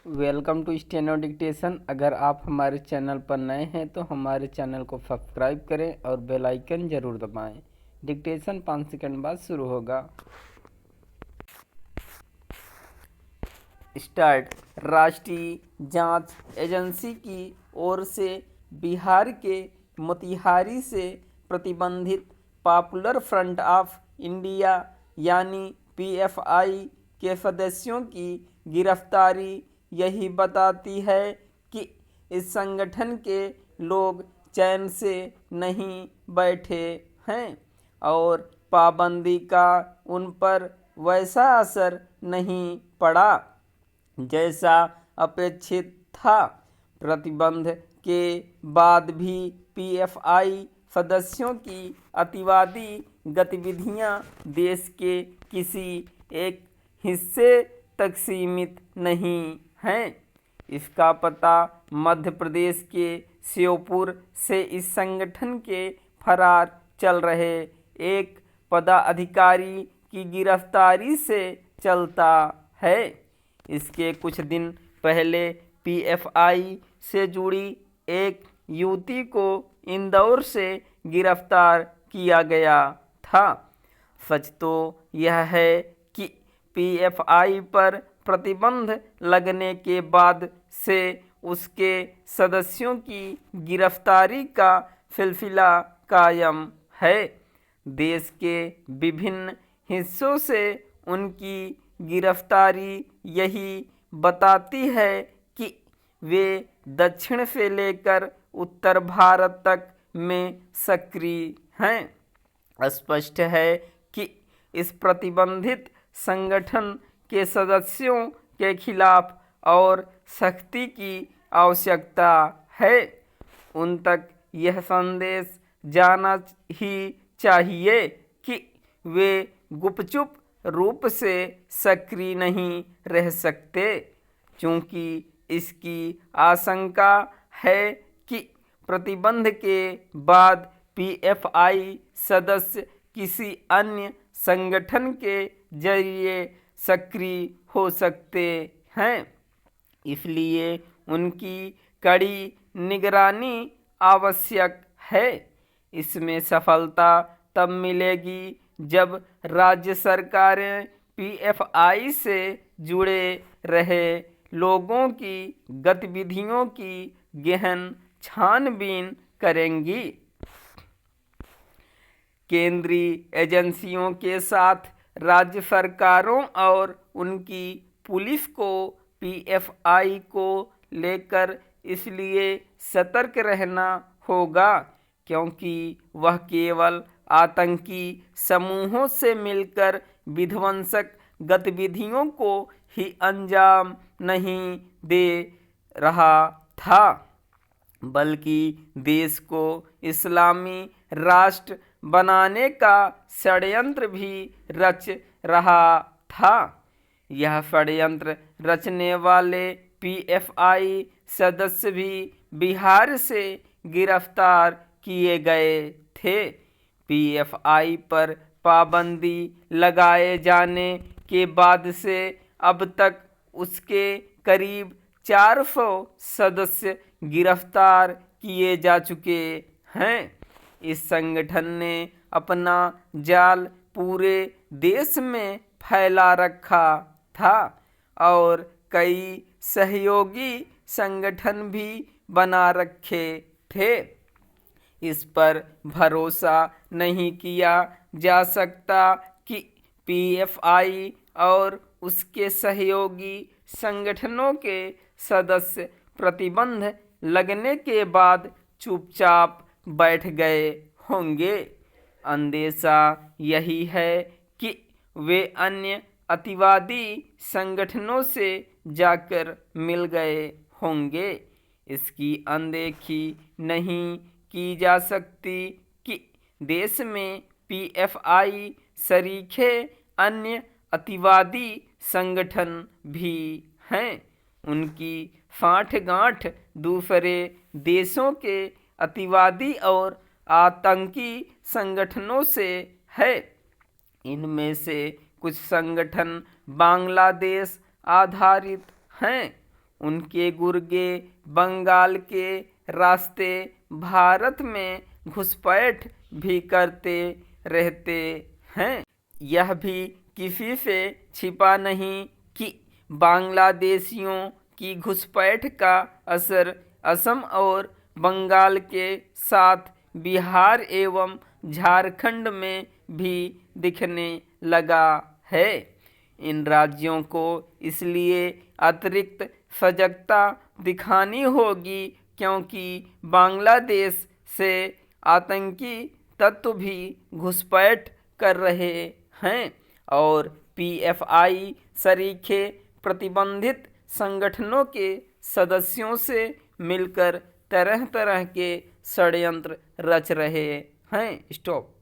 Welcome to steno dictation. अगर आप हमारे चैनल पर नए हैं तो हमारे चैनल को सब्सक्राइब करें और बेल आइकन ज़रूर दबाएं। डिक्टेशन 5 सेकंड बाद शुरू होगा। स्टार्ट। राष्ट्रीय जांच एजेंसी की ओर से बिहार के मोतिहारी से प्रतिबंधित पॉपुलर फ्रंट ऑफ इंडिया यानी पीएफआई के सदस्यों की गिरफ्तारी यही बताती है कि इस संगठन के लोग चैन से नहीं बैठे हैं और पाबंदी का उन पर वैसा असर नहीं पड़ा जैसा अपेक्षित था। प्रतिबंध के बाद भी पीएफआई सदस्यों की अतिवादी गतिविधियां देश के किसी एक हिस्से तक सीमित नहीं हैं। इसका पता मध्य प्रदेश के श्योपुर से इस संगठन के फरार चल रहे एक पदाधिकारी की गिरफ्तारी से चलता है। इसके कुछ दिन पहले पीएफआई से जुड़ी एक युवती को इंदौर से गिरफ्तार किया गया था। सच तो यह है कि पीएफआई पर प्रतिबंध लगने के बाद से उसके सदस्यों की गिरफ्तारी का सिलसिला कायम है। देश के विभिन्न हिस्सों से उनकी गिरफ्तारी यही बताती है कि वे दक्षिण से लेकर उत्तर भारत तक में सक्रिय हैं। स्पष्ट है कि इस प्रतिबंधित संगठन के सदस्यों के खिलाफ और सख्ती की आवश्यकता है। उन तक यह संदेश जाना ही चाहिए कि वे गुपचुप रूप से सक्रिय नहीं रह सकते, क्योंकि इसकी आशंका है कि प्रतिबंध के बाद पीएफआई सदस्य किसी अन्य संगठन के जरिए सक्रिय हो सकते हैं। इसलिए उनकी कड़ी निगरानी आवश्यक है। इसमें सफलता तब मिलेगी जब राज्य सरकारें पीएफआई से जुड़े रहे लोगों की गतिविधियों की गहन छानबीन करेंगी। केंद्रीय एजेंसियों के साथ राज्य सरकारों और उनकी पुलिस को पीएफआई को लेकर इसलिए सतर्क रहना होगा क्योंकि वह केवल आतंकी समूहों से मिलकर विध्वंसक गतिविधियों को ही अंजाम नहीं दे रहा था, बल्कि देश को इस्लामी राष्ट्र बनाने का षड्यंत्र भी रच रहा था। यह षड्यंत्र रचने वाले पीएफआई सदस्य भी बिहार से गिरफ्तार किए गए थे। पीएफआई पर पाबंदी लगाए जाने के बाद से अब तक उसके करीब 400 सदस्य गिरफ्तार किए जा चुके हैं। इस संगठन ने अपना जाल पूरे देश में फैला रखा था और कई सहयोगी संगठन भी बना रखे थे। इस पर भरोसा नहीं किया जा सकता कि पीएफआई और उसके सहयोगी संगठनों के सदस्य प्रतिबंध लगने के बाद चुपचाप बैठ गए होंगे। अंदेशा यही है कि वे अन्य अतिवादी संगठनों से जाकर मिल गए होंगे। इसकी अनदेखी नहीं की जा सकती कि देश में पीएफआई सरीखे अन्य अतिवादी संगठन भी हैं। उनकी साठगांठ दूसरे देशों के अतिवादी और आतंकी संगठनों से है। इनमें से कुछ संगठन बांग्लादेश आधारित हैं। उनके गुर्गे बंगाल के रास्ते भारत में घुसपैठ भी करते रहते हैं। यह भी किसी से छिपा नहीं कि बांग्लादेशियों की घुसपैठ का असर असम और बंगाल के साथ बिहार एवं झारखंड में भी दिखने लगा है। इन राज्यों को इसलिए अतिरिक्त सजगता दिखानी होगी क्योंकि बांग्लादेश से आतंकी तत्व भी घुसपैठ कर रहे हैं और पीएफआई सरीखे प्रतिबंधित संगठनों के सदस्यों से मिलकर तरह तरह के षड्यंत्र रच रहे हैं। स्टॉप।